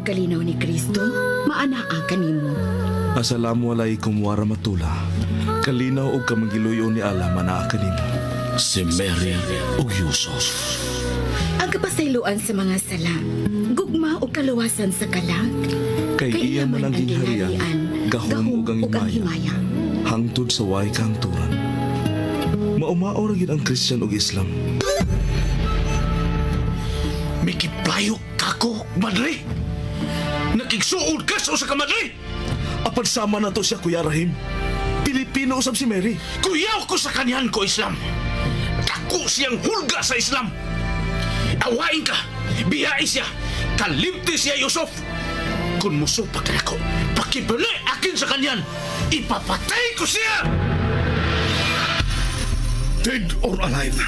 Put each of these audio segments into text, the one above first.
pagkalinaw ni Kristo, maanaa kanimo. Assalamualaikum warahmatullah. Kalinaw og kamangiluyo ni Allah manaa kanimo. Si Mary ug Yusuf. Ang kapasayloan sa mga sala, gugma o kaluwasan sa kalag, Kay iya man ang gingharian, gahom ug ang himaya, hangtod sa way kahangturan. Maumao ra gid ang Christian ug Islam. Mikiplayo kako, madre. Nakigsuod ka sa usa ka madre. Apan sama na to siya, Kuya Rahim. Pilipino usab si Mary. Kuyaw ko sa kanyan ko Islam. Dako siyang hulga sa Islam. Awain ka, biyai siya, kalimti siya Yusuf. Kung musupak ka ako, pakibali akin sa kanyan, ipapatay ko siya! Dead or alive,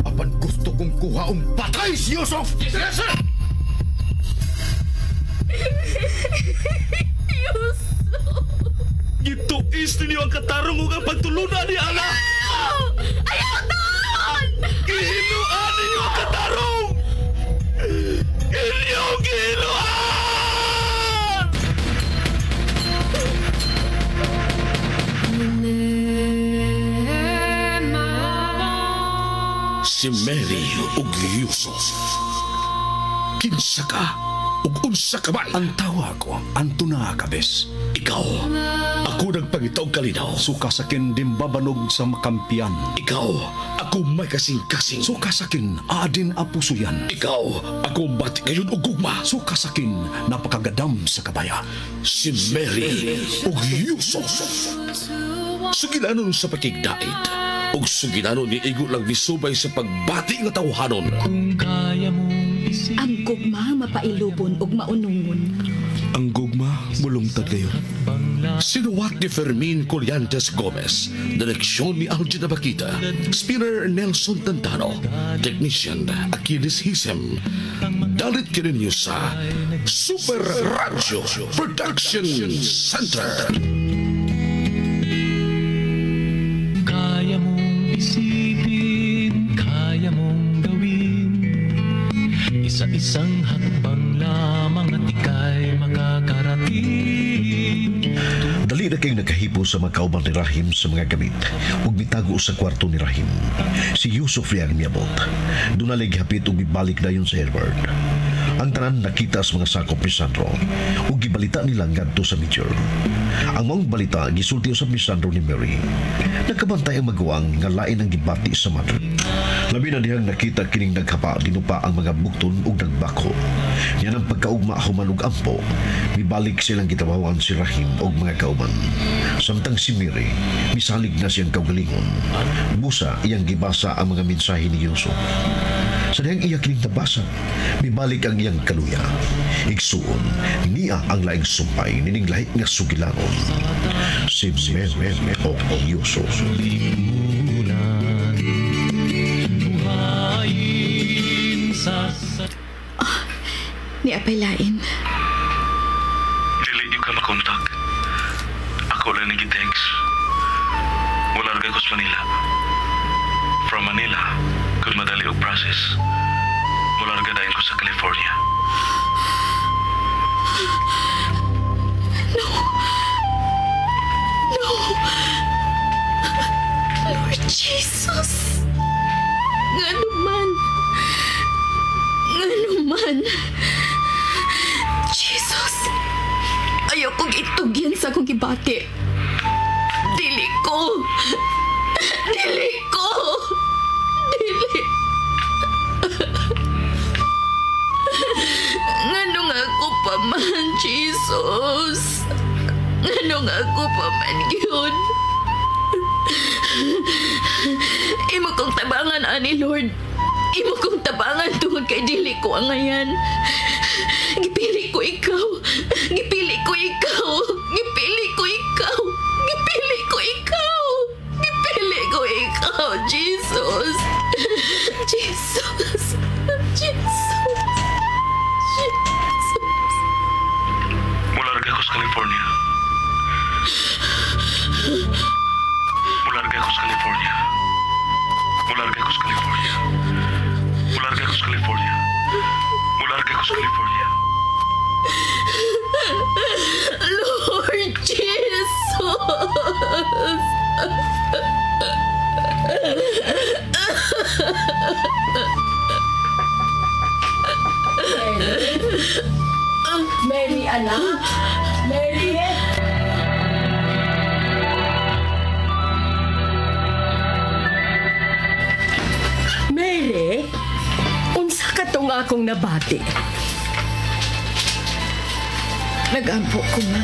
apan gusto kong kuhaong patay si Yusuf! Yes, sir! Yusuf! Gituis ninyo ang katarong ug ang pagtulunan ni Allah. Ayaw doon! Gihinuan ninyo ang katarong! Inyong gihinuan! Si Mary ug Yusuf. Kinsa ka ug unsa ka man? Ang tawa ko, Antuna Kabes. Ikaw, ako nagpangitaw kalinaw. Suka sakin dimbabanog sa makampian. Ikaw, ako may kasing-kasing. Suka sakin adin apuso yan. Ikaw, ako bati kayon og gugma. Suka sakin napakagadam sa kabaya. Si Mary ug Yusuf. Sugilanon sa pakigdait. Ug sugilanon ni igo lang misubay sa pagbati nga tawhanon. Ang gugma mapailubon ug maunungon. Ang gugma mulungtad kayo. Sinuwat ni Fermin Colliantes Gomez, direksyon ni Algina Bakita, spinner Nelson Tantano, technician Achilles Hisem. Dalit kininyo sa Super Radio Production Center. Kaya mong isipin, kaya mong gawin, isa-isang hakbang lamang at ika'y makakarating. Dali na kayong nagkahipo sa mga kauban ni Rahim sa mga gamit ug bitago sa kwarto ni Rahim. Si Yusuf yang miyabot. Dunalay gihapit ug gibalik dayon sa Edward. Ang tanan nakita sa mga sakop ni Sandro ug gibalita nila ngadto sa Major. Ang mga balita gisulti usab ni Sandro ni Mary. Nakabantay ang maguwang nga lain ang gibati sa mother. Labi na dihang nakita kining naghapa dinupa ang mga bukton ug nagbako. Yan ang pagkaugma human ug ampo. Mibalik silang gitawawan si Rahim ug mga kauban. Samtang si Mary, misalig na siyang kaugalingon. Busa iyang gibasa ang mga mensahe ni Yusuf. Sa dihang iya kining nabasa, mibalik ang iyang kaluya. Igsuon, niya ang laing sumpay nining lahi nga sugilanon. Si Mary o Yusuf. Ni apelain. Dili yung ka makontak. Ako lang nag-text. Wala rin ko sa Manila. From Manila, kung madali og process, wala rin dayon ko sa California. No. Lord Jesus. Ngano man. Jesus. Ayaw kong itugyan sa akong gibati. Dili ko. Ngano nga ako pa man, Jesus. Ngano nga ako pa man yun. Imo kong tabangan, ani Lord. Imo kong tabangan tungod kay dili ko ang ngayan. Gipili ko ikaw. Gipili ko ikaw. Gipili ko ikaw. Gipili ko ikaw. Gipili ko ikaw, Jesus. Jesus. Jesus. Jesus. Mularga ko sa California. Mularga ko sa California. Mularga ko sa California. Mularga ko sa California. Mularga ko sa California. Mary, anak? Mary? Mary? Unsa ka tong akong nabati? Nagampo ko, ma.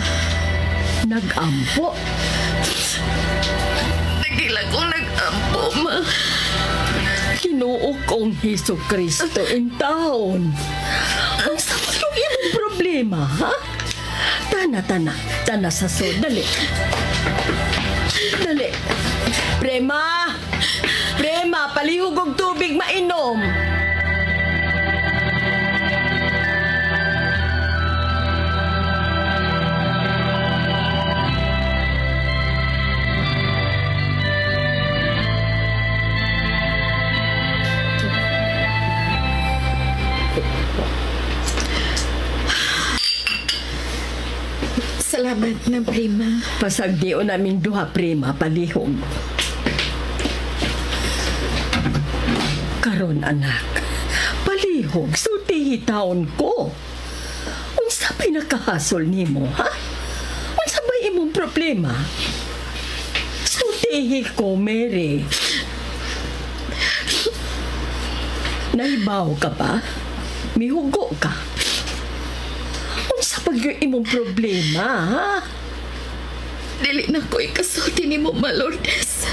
Nag-ampo? Nagila kong nagampo, ma. Kinuo kong Hesus Kristo in taon. Unsa man yung imong problema, ha? Tana sa so. Dali. Prema! Palihog og tubig mainom. Salamat na, Prima. Pasagdio namin duha, Prema, palihog. Karon, anak, palihog, sultihi taon ko. Unsa pa'y nakahasol nimo, ha? Unsa ba'y imong problema? Sultihi ko, Mary. Nahibaw ka pa? Mihugo ka? Unsa pag yung imong problema, ha? Dili na ko ikasulti ni mo, Ma Lourdes.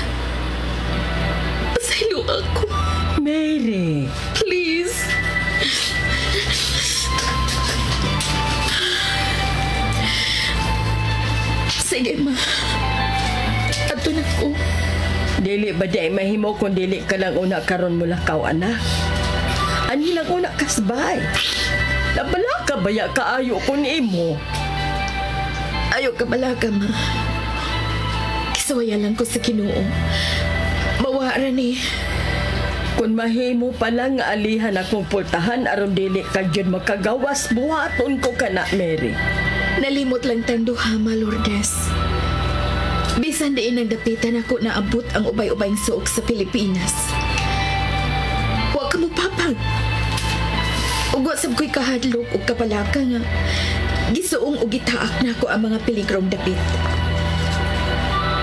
Pasaylo ako. Mary. Please. Sige, ma. Ato na ko. Dili ba di mahimo kung dili ka lang una karon mo lakaw, anak? Ani lang una kasbay. Nabala ka ba ya kaayo ko ni mo? Ayaw ka balaga, ma. Kisawaya lang ko sa Ginoo. Mawara ni. Kung mahimo pa lang nga alihan akong pultahan aron dili ka gyud makagawas, buhaton ko kana, Mary. Nalimot lang tang duha, Ma Lourdes. Bisan diin ang dapitan ako na abot ang ubay-ubayng suok sa Pilipinas. Huwag ka mo papag. Ug wa sab ko'y kahadlok o kapalaka nga gisuong o gitaak na ko ang mga peligrong dapit.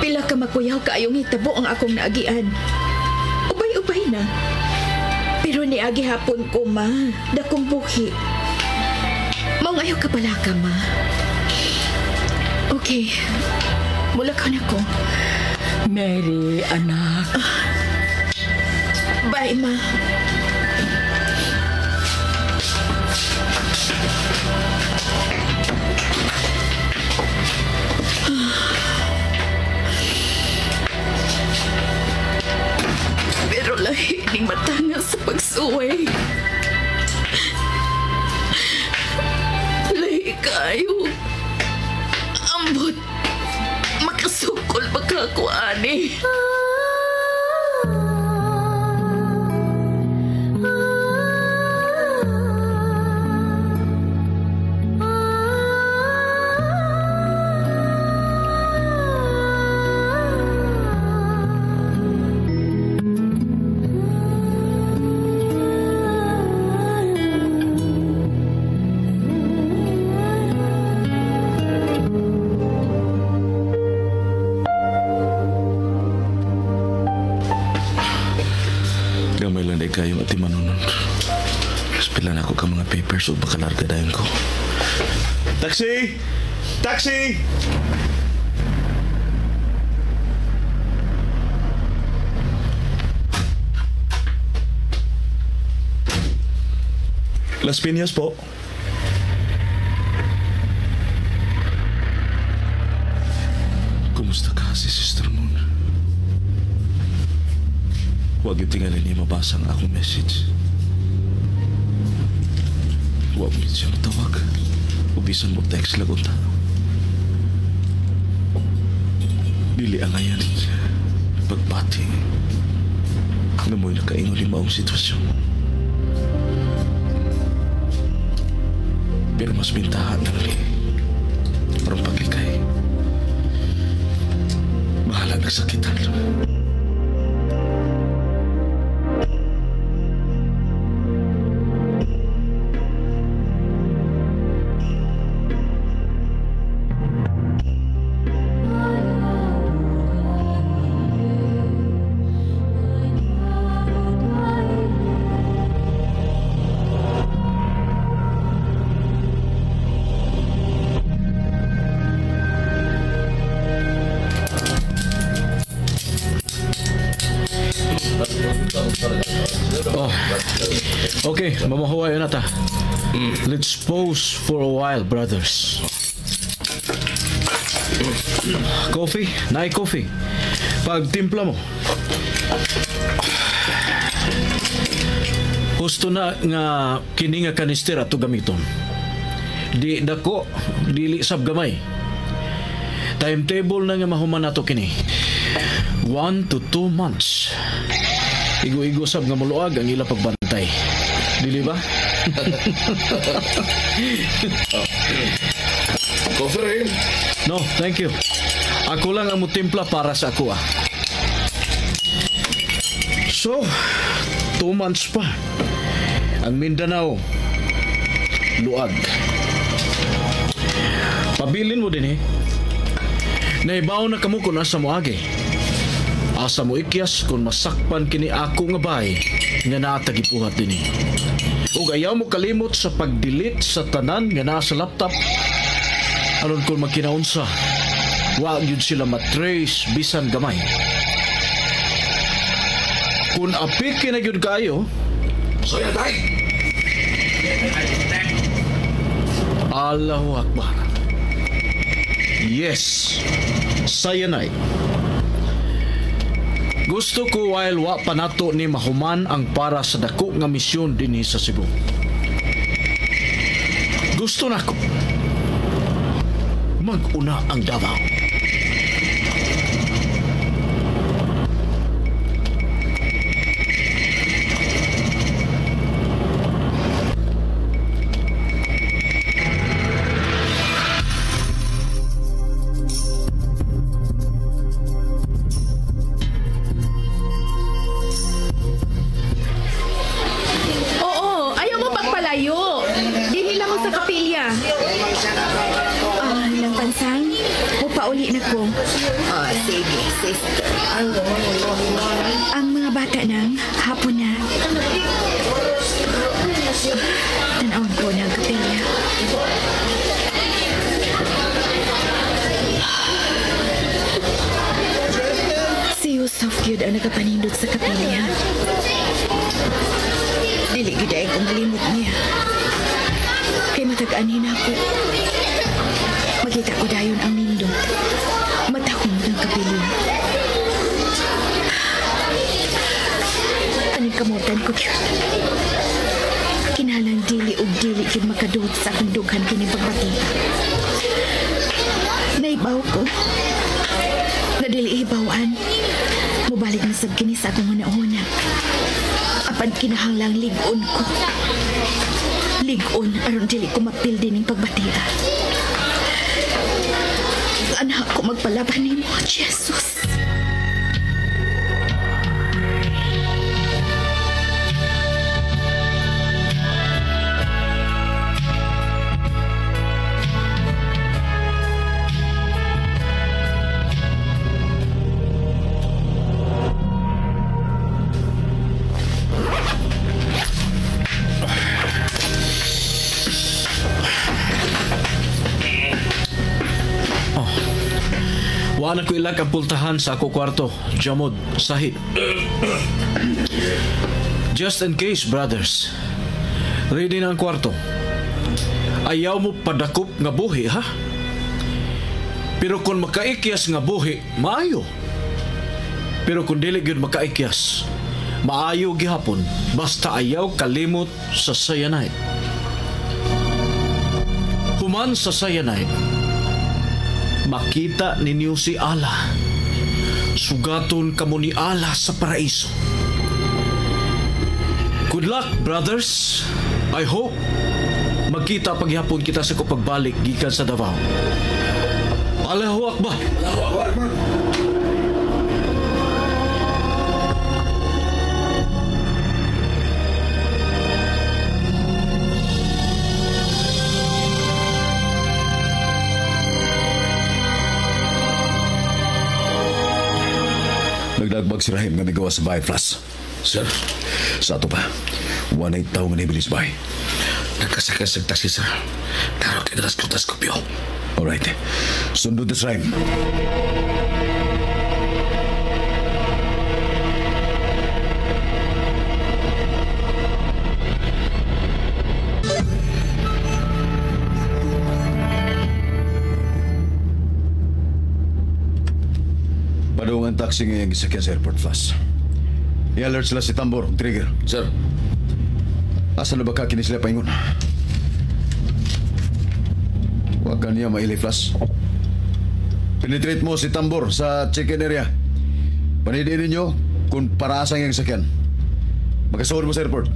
Pila ka makuyaw kaayong hitabo ang akong naagian. Ubay-ubay na. Pero niagi hapon ko, ma. Dakong buhi. Mangayaw ka pala ka, ma. Okay. Mula ka na ko. Mary, anak. Bye, ma. Pero lahi ning matanga sa pagsuway. Lahi kayo. Ambot. Makasukol pa ka ako, ani. Gamay lang day kayong ati manunon. Spilan ako ka mga papers o bakalarga dayon ko. Taxi! Taxi! Las Piñas po. Kumusta ka si Sister Moon? Huwag yung tingalin niya mabasa ang akong message. Huwag mo siya matawag. Ubisan mo text lagot na. Dili ang ngayon. Pagpati. Na mo'y nakaingon limaong sitwasyon. Pero mas bintahan na rin. Parang paglikay. wala nagsakitan. Oh, okay, mamahuwayo na ta. Let's pause for a while, brothers. Coffee? Nay coffee. Pagtimpla mo. Gusto na nga kini nga kanister ato gamiton. Di dako, dili sab gamay. Timetable na nga mahuman nato kini. 1 to 2 months. Igo-igo sab nga muluag ang ila pagbantay. Dili ba? Coffee rin. No, thank you. Ako lang ang mutimpla para sa ako ah. So, 2 months pa. Ang Mindanao, luag. Pabilin mo din eh. Naibaw na kamo kung asa mo agi. Asa mo ikyas kung masakpan kini ako nga bay nga natagipuhat din eh. Ug ayaw mo kalimot sa pag-delete sa tanan nga nasa laptop. Aron kung magkinaunsa, wag yun sila matrace bisan gamay. Kung apik kinagyod kayo, Saya tay. Allahu Akbar. Yes, cyanide. Gusto ko while wa pa nato ni mahuman ang para sa dako nga misyon dinhi sa Cebu. Gusto nako mag-una ang Davao. Oo, ayaw mo pagpalayo. Dili lang mo sa kapilya. Nang pansang, upauli na ko. Sige, sister. Ang mga bata nang hapon na. Tanawon ko na ang kapilya. Si Yusuf yun ang nagapanindot sa kapilya. Dili giday kong malimot niya. Kay matag-anin ako. Makita ko dayon ang nindot. Matahong ng kapilya. Anong kamutan ko yun? Kinalang dili o dili yun makadot sa akong dughan kining pagbati. Naibaw ko. Na dili ibawan. Mubalik na sab kini sa akong una-una. Apan kinahanglang ligon ko. Ligon aron dili ko mapil din ang pagbatia. Anak ko magpalaban ni mo, Jesus. Wala ko ilag ang pultahan sa ako kwarto. Jamod, sahid. Just in case, brothers. Ready na ang kwarto. Ayaw mo padakop nga buhi, ha? Pero kung makaikyas nga buhi, maayo. Pero kung dili gyud makaikyas, maayo gihapon. Basta ayaw kalimot sa cyanide. Human sa cyanide, makita ninyo si Allah. Sugaton kamo ni Allah sa paraiso. Good luck, brothers. I hope magkita paghapon kita sa pagbalik gikan sa Davao. Allahu Akbar. Allahu Akbar. si Rahim nga migawa sa bahay, Flas. Sir, Sa ato pa, wanay tao nga nabilis bahay. nagkasakas ang taxi, sir. Taro kay tas kopyo. Alright. Sundod na si Rahim. Padung ang taxi ngayong gisakyan sa airport, Flas. I-alert sila si Tambor, trigger. Sir, Asa na ba ka kini sila paingon? Huwag ka niya maili, Flas. Penetrate mo si Tambor sa check-in area. Panidiin ninyo kung paraasang yung sakyan. Magkasahod mo sa airport.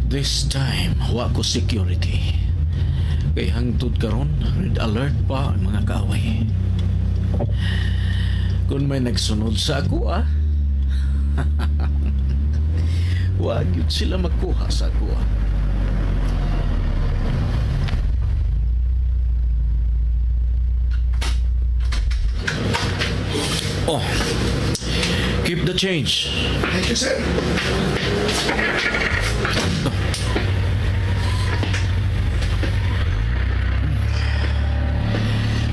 This time, wa ko security. Kay hangtod karon, red alert pa ang mga kaaway. Kung may nagsunod sa ako, wag yun sila magkuha sa ako, Oh, keep the change. thank you, sir.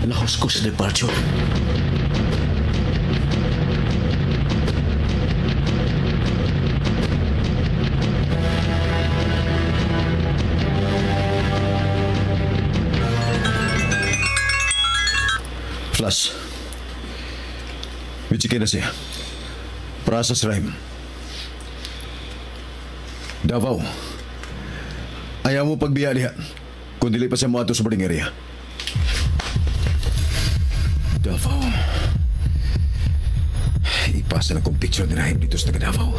Lahos ko sa departure. Flas. Michikin na siya. Process Rahim. Davao. Ayaw mo pagbiya diha. Kung dili pa siya mo ato sa boarding area. Davao. Ipasa na kong picture ni Rahim dito sa taga Davao.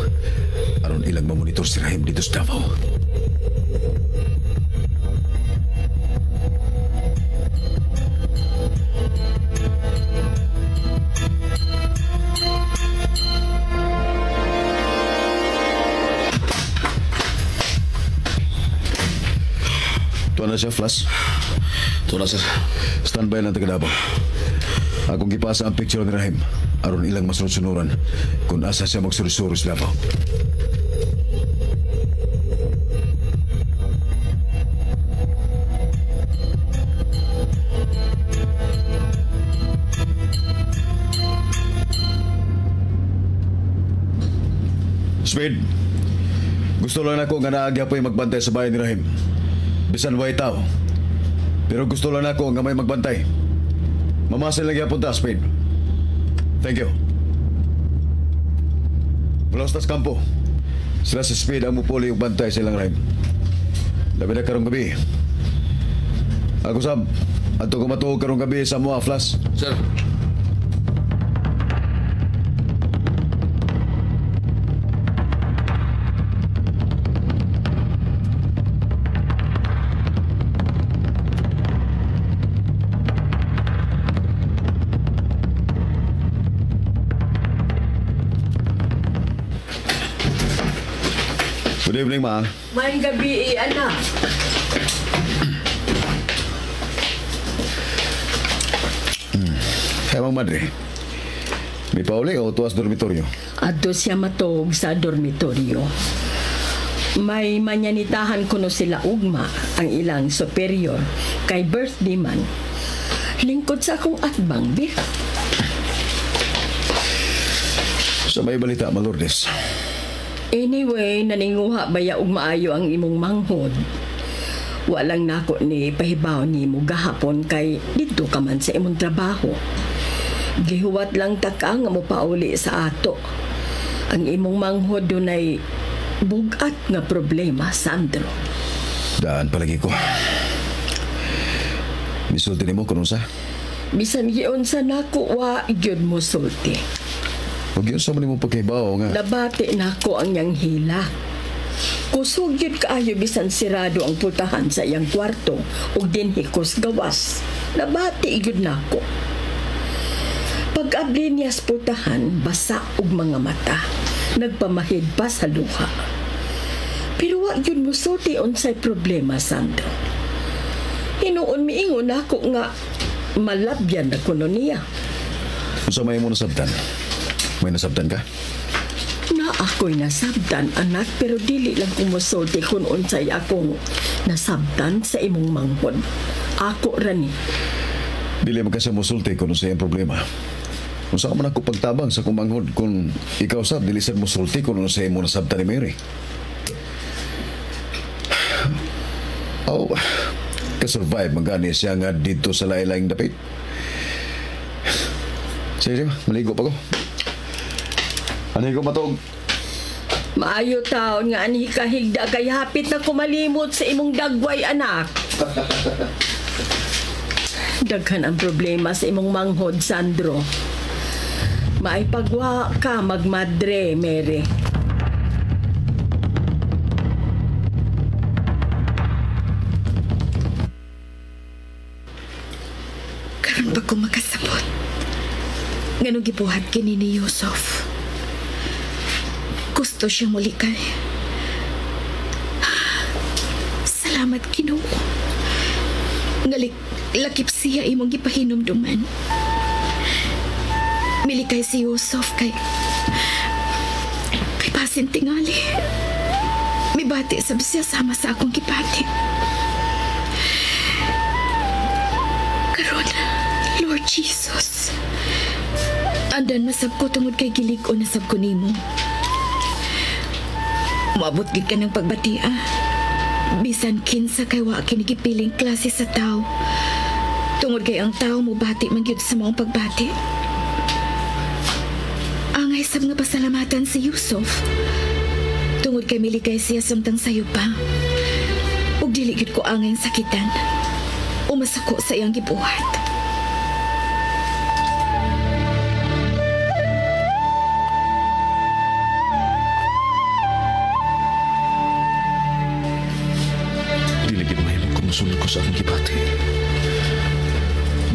Aron ilang mamonitor si Rahim dito sa Davao. Tuwa na siya, Flas. Tula, sir. Standby lang taga Davao. Akong gipasa ang picture ni Rahim aron ilang masunod-sunuran kung asa siya magsurisuro sa Davao. Speed, gusto lang ako nga naagya pa yung magbantay sa bahay ni Rahim. Bisan way tao. Pero gusto lang ako nga may magbantay. Mamasin lagi punta, Speed. Thank you. Mula sa kampo, sila si Speed ang mupuli yung bantay sa ilang Rahim. Labi na karong gabi. Ako sab, ato ko matuog karong gabi sa mga Flas. Sir. Good evening, Ma. May gabi, anak. Emang madre. May pauli o tuwas dormitoryo? Adto siya matog sa dormitoryo. May manyanitahan kuno sila ugma ang ilang superior kay birthday man. Lingkod sa akong atbang, Bif. Sa may balita, Malordes. Anyway, naninguha baya og maayo ang imong manghod. Walang nako ni pahibaw ni mo gahapon kay dito ka man sa imong trabaho. Gihuwat lang taka nga mo pauli sa ato. Ang imong manghod dunay bugat nga problema, Sandro. Daan palagi ko. Misulti ni mo kung sa? Bisan giyon sa nako wa gyud mo sulti. Huwag yun sa mali mong pagkaibaw nga. Nabati nako ang yang hila. Kusog yun kaayo bisan sirado ang pultahan sa iyang kwarto ug dinhikos gawas. Nabati yun nako. Pag-abli niya sa pultahan, basa og mga mata. Nagpamahid pa sa luha. Pero wa yun musulti unsay problema, Sandro. Hinuon miingon ako nga malabyan na kuno niya. Kung sa may mo nasabtan, may nasabtan ka? Na ako'y nasabtan, anak, pero dili lang kumusulti kung unsay akong nasabtan sa imong manghod. Ako rani. Dili man kasi musulti kung sa iyang problema. Kung saan man ako pagtabang sa kumanghod kung ikaw sab, dili sad musulti kung sa iyang mo nasabtan ni Mary. Oh, kasurvive magani siya nga dito sa lain-laing dapit. Sige, maligo pa ko. Ano ko matog? Maayo taon nga ani kahigda kay hapit na kumalimot sa imong dagway, anak. Daghan ang problema sa imong manghod, Sandro. Maipagwa ka magmadre, Mary. Karon ba ko makasabot? Nganong gibuhat kini ni Yusuf? Gusto siyang mulikay. Salamat, Ginoo. Lakip siya imong gipahinumduman. Milikay si Yusuf kay pasin tingali. Mibati sab siya sama sa akong gipati. Karon, Lord Jesus, andan masab ko tungod kay gilig-on na sab ko nimo. Maabot gid ka ng pagbatia. Bisan kinsa kay wa kinigipiling klase sa tao. Tungod kay ang tao mo bati man gyud sa maong pagbati. Angay sab nga pasalamatan si Yusuf. Tungod kay milikay siya samtang sayo pa. Ug dili gid ko angay sakitan. Umasako sa iyang gibuhat. Sunod ko sa akong gibati.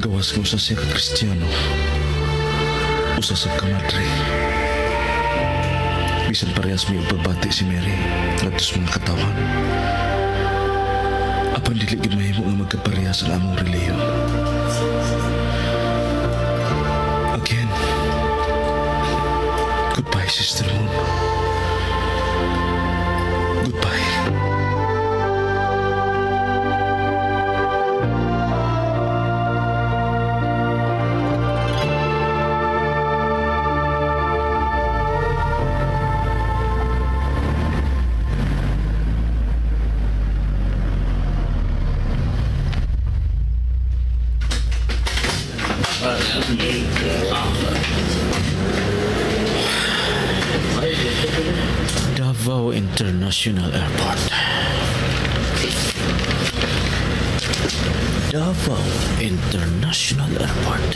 Gawas ko sa siya ka-Kristiyano. Usa sa kamadre. Bisan parehas may pagbati si Mary. Latos mga katawan. Apan dili gid mahimo nga magkaparehas ang among reliyon. Again. Goodbye, Sister Moon. Goodbye. Davao International Airport. Davao International Airport.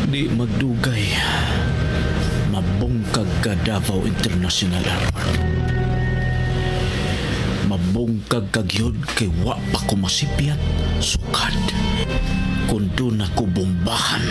Di magdugay. Mabungkag ka Davao International Airport. Mabungkag kagyod kay wa pa ko masipyat sukad. Kundo na ko bombahan.